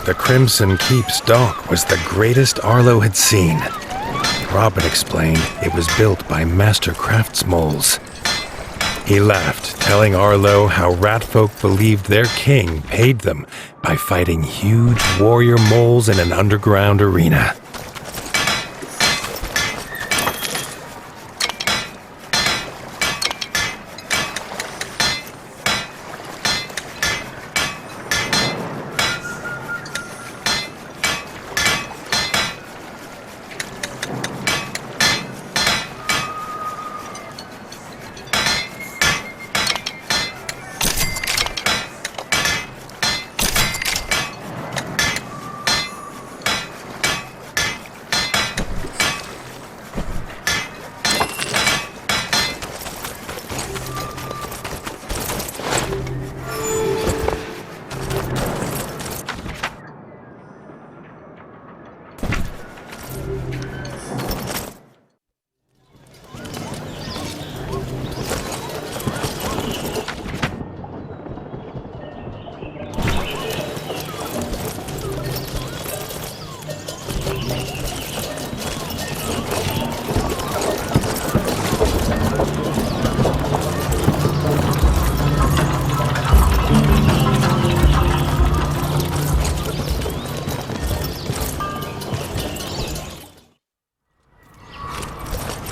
The Crimson Keep's dock was the greatest Arlo had seen. Robin explained it was built by master craftsmoles. He laughed, telling Arlo how ratfolk believed their king paid them by fighting huge warrior moles in an underground arena.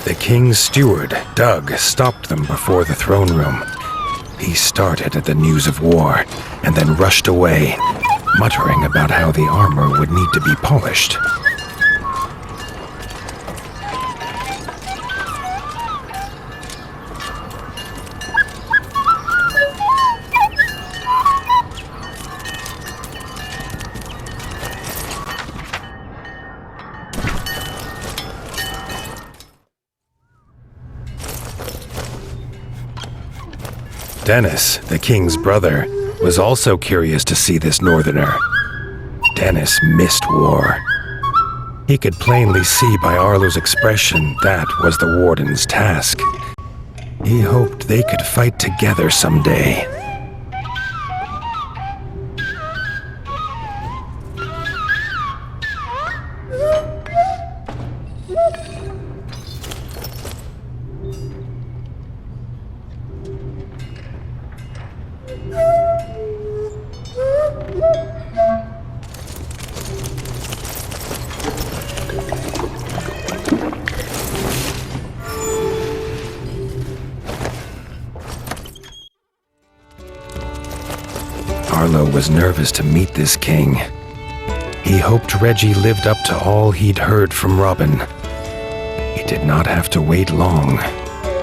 The king's steward, Doug, stopped them before the throne room. He started at the news of war and then rushed away, muttering about how the armor would need to be polished. Dennis, the king's brother, was also curious to see this northerner. Dennis missed war. He could plainly see by Arlo's expression that was the warden's task. He hoped they could fight together someday. Arlo was nervous to meet this king. He hoped Reggie lived up to all he'd heard from Robin. He did not have to wait long.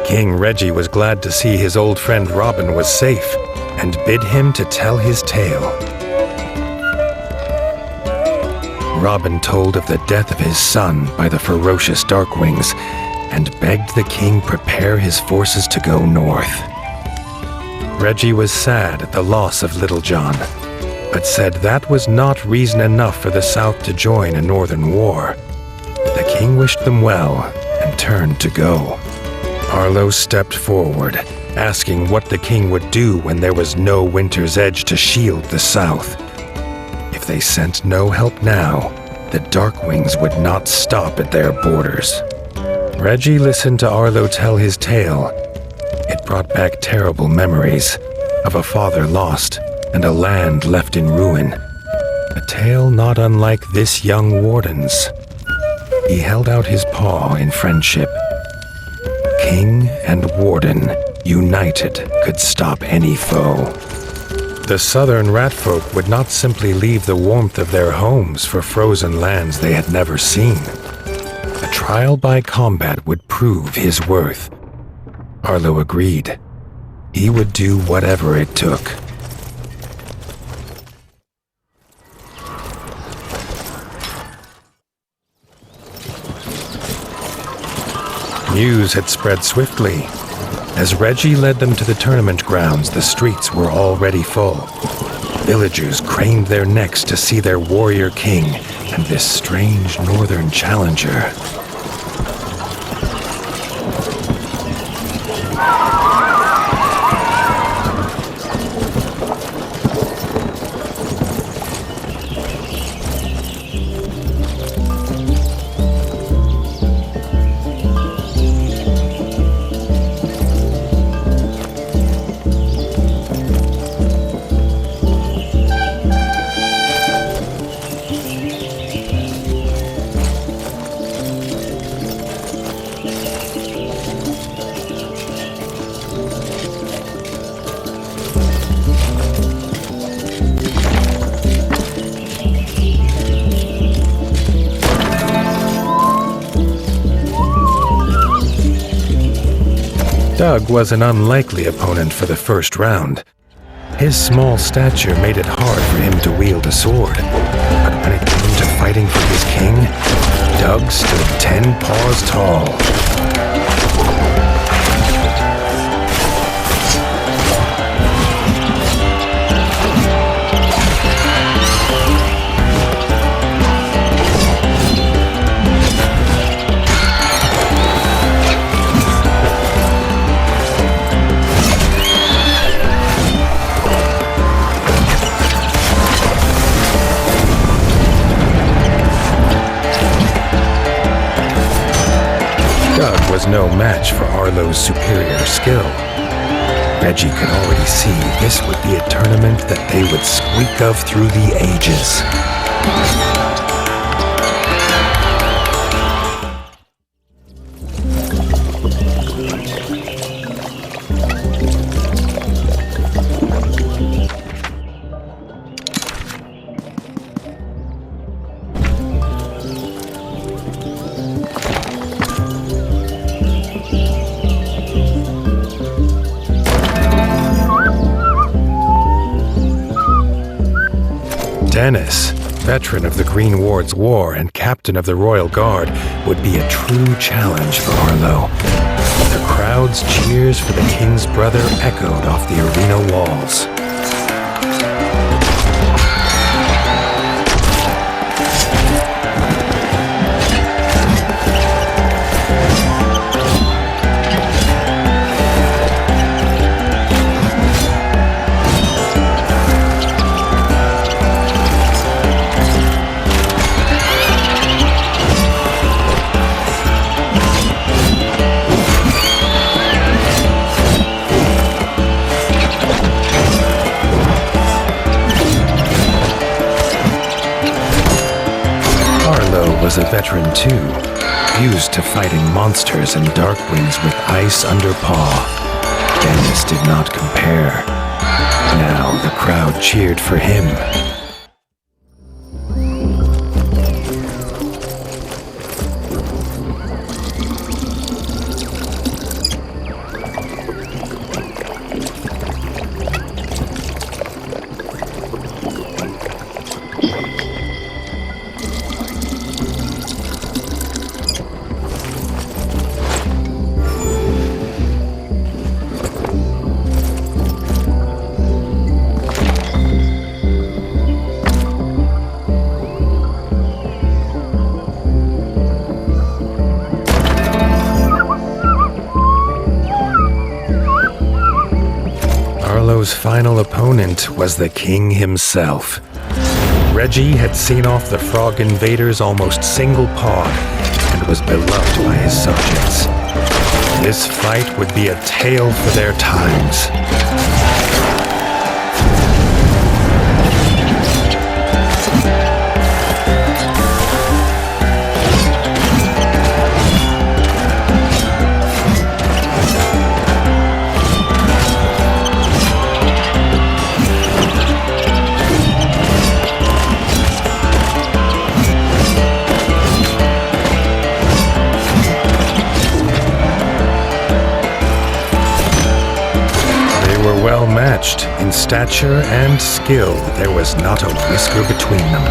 King Reggie was glad to see his old friend Robin was safe and bid him to tell his tale. Robin told of the death of his son by the ferocious Darkwings and begged the king prepare his forces to go north. Reggie was sad at the loss of Little John, but said that was not reason enough for the South to join a northern war. The king wished them well and turned to go. Arlo stepped forward, asking what the king would do when there was no Winter's Edge to shield the South. If they sent no help now, the Darkwings would not stop at their borders. Reggie listened to Arlo tell his tale. It brought back terrible memories of a father lost and a land left in ruin. A tale not unlike this young warden's. He held out his paw in friendship. King and warden, united, could stop any foe. The southern ratfolk would not simply leave the warmth of their homes for frozen lands they had never seen. A trial by combat would prove his worth. Arlo agreed. He would do whatever it took. News had spread swiftly. As Reggie led them to the tournament grounds, the streets were already full. Villagers craned their necks to see their warrior king and this strange northern challenger. Doug was an unlikely opponent for the first round. His small stature made it hard for him to wield a sword. But when it came to fighting for his king, Doug stood 10 paws tall. Doug was no match for Arlo's superior skill. Reggie could already see this would be a tournament that they would squeak of through the ages. Dennis, veteran of the Green Ward's War and captain of the Royal Guard, would be a true challenge for Arlo. The crowd's cheers for the king's brother echoed off the arena walls. Was a veteran too, used to fighting monsters and darkwings with ice under paw. Dennis did not compare. Now the crowd cheered for him. Arlo's final opponent was the king himself. Reggie had seen off the frog invaders almost single-pawed and was beloved by his subjects. This fight would be a tale for their times. Well matched in stature and skill, there was not a whisker between them.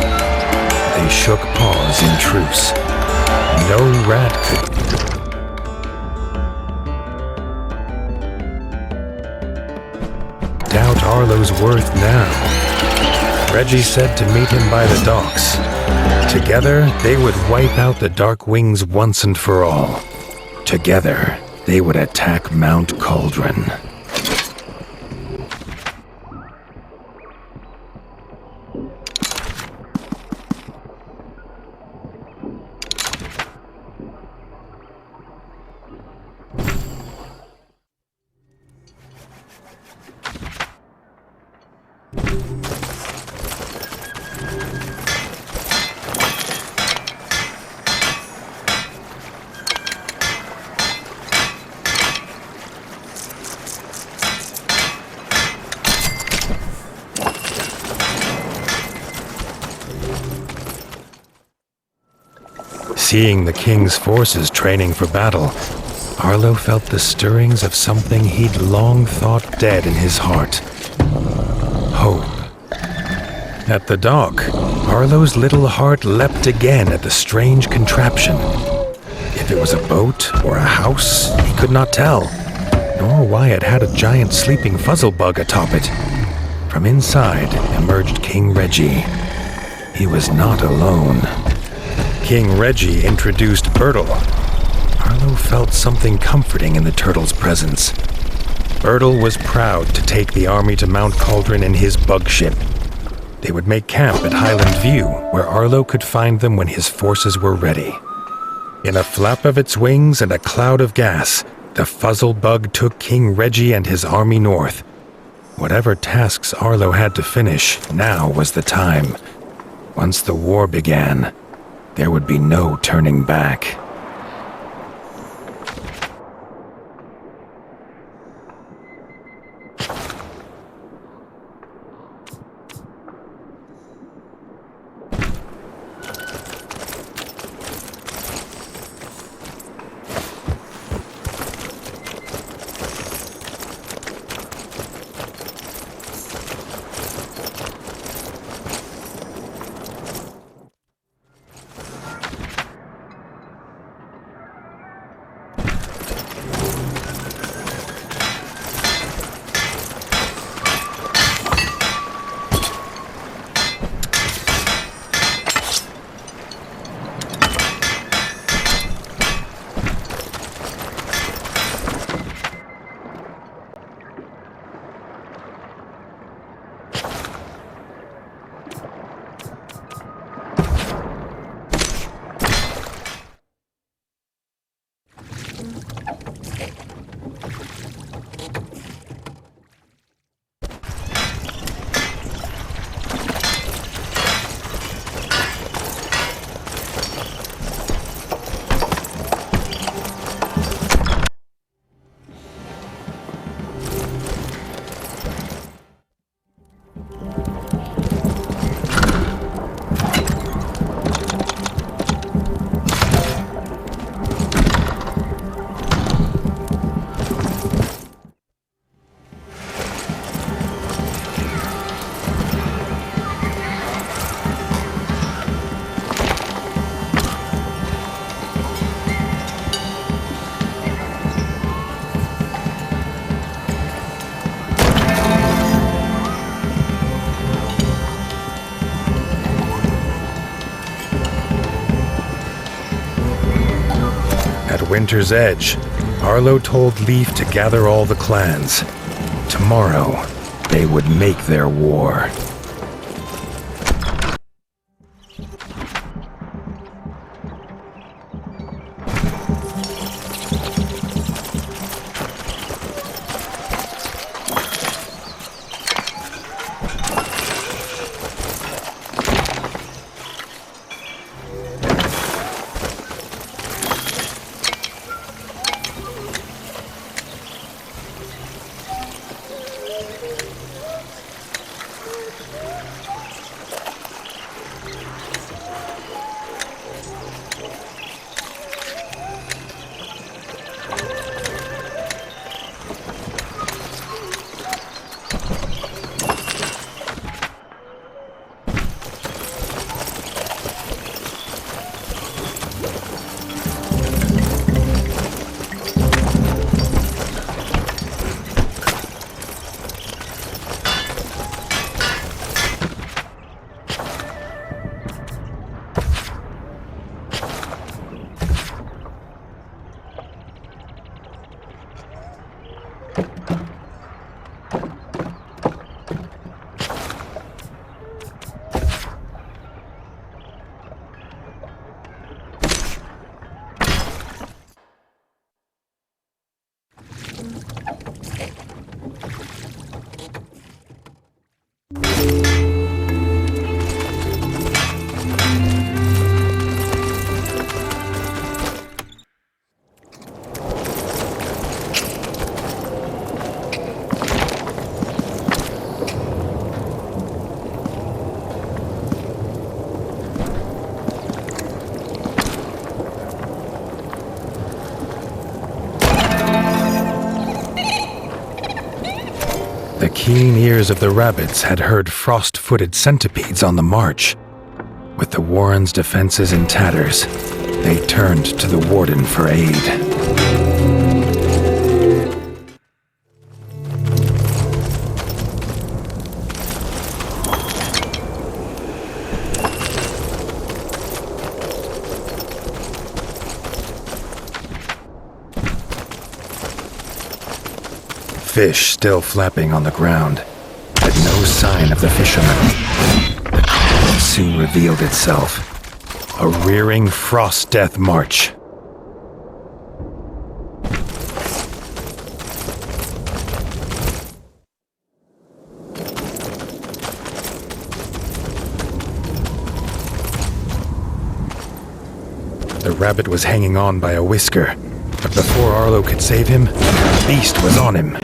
They shook paws in truce. No rat could doubt Arlo's worth now. Reggie said to meet him by the docks. Together, they would wipe out the Dark Wings once and for all. Together, they would attack Mount Cauldron. Seeing the king's forces training for battle, Arlo felt the stirrings of something he'd long thought dead in his heart. Hope. At the dock, Arlo's little heart leapt again at the strange contraption. If it was a boat or a house, he could not tell, nor why it had a giant sleeping fuzzlebug atop it. From inside emerged King Reggie. He was not alone. King Reggie introduced Bertle. Arlo felt something comforting in the turtle's presence. Bertle was proud to take the army to Mount Cauldron in his bug ship. They would make camp at Highland View, where Arlo could find them when his forces were ready. In a flap of its wings and a cloud of gas, the fuzzlebug took King Reggie and his army north. Whatever tasks Arlo had to finish, now was the time. Once the war began, there would be no turning back. Winter's Edge, Arlo told Leaf to gather all the clans. Tomorrow, they would make their war. keen ears of the rabbits had heard frost-footed centipedes on the march. With the Warrens' defenses in tatters, they turned to the warden for aid. Fish still flapping on the ground, but no sign of the fishermen. The calm soon revealed itself. A rearing frost death march. The rabbit was hanging on by a whisker, but before Arlo could save him, the beast was on him.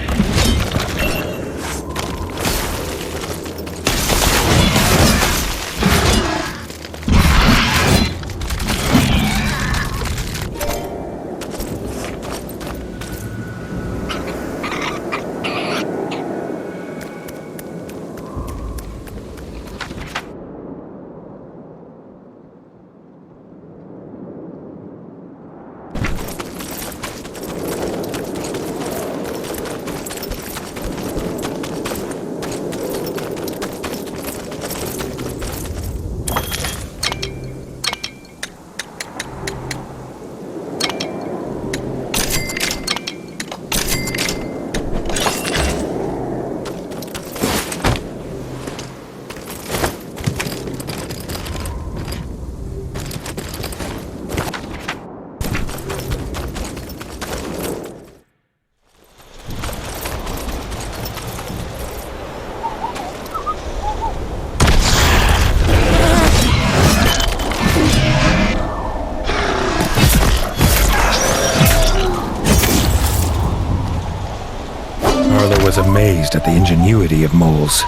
Was amazed at the ingenuity of moles.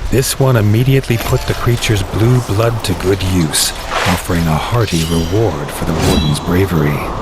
This one immediately put the creature's blue blood to good use, offering a hearty reward for the warden's bravery.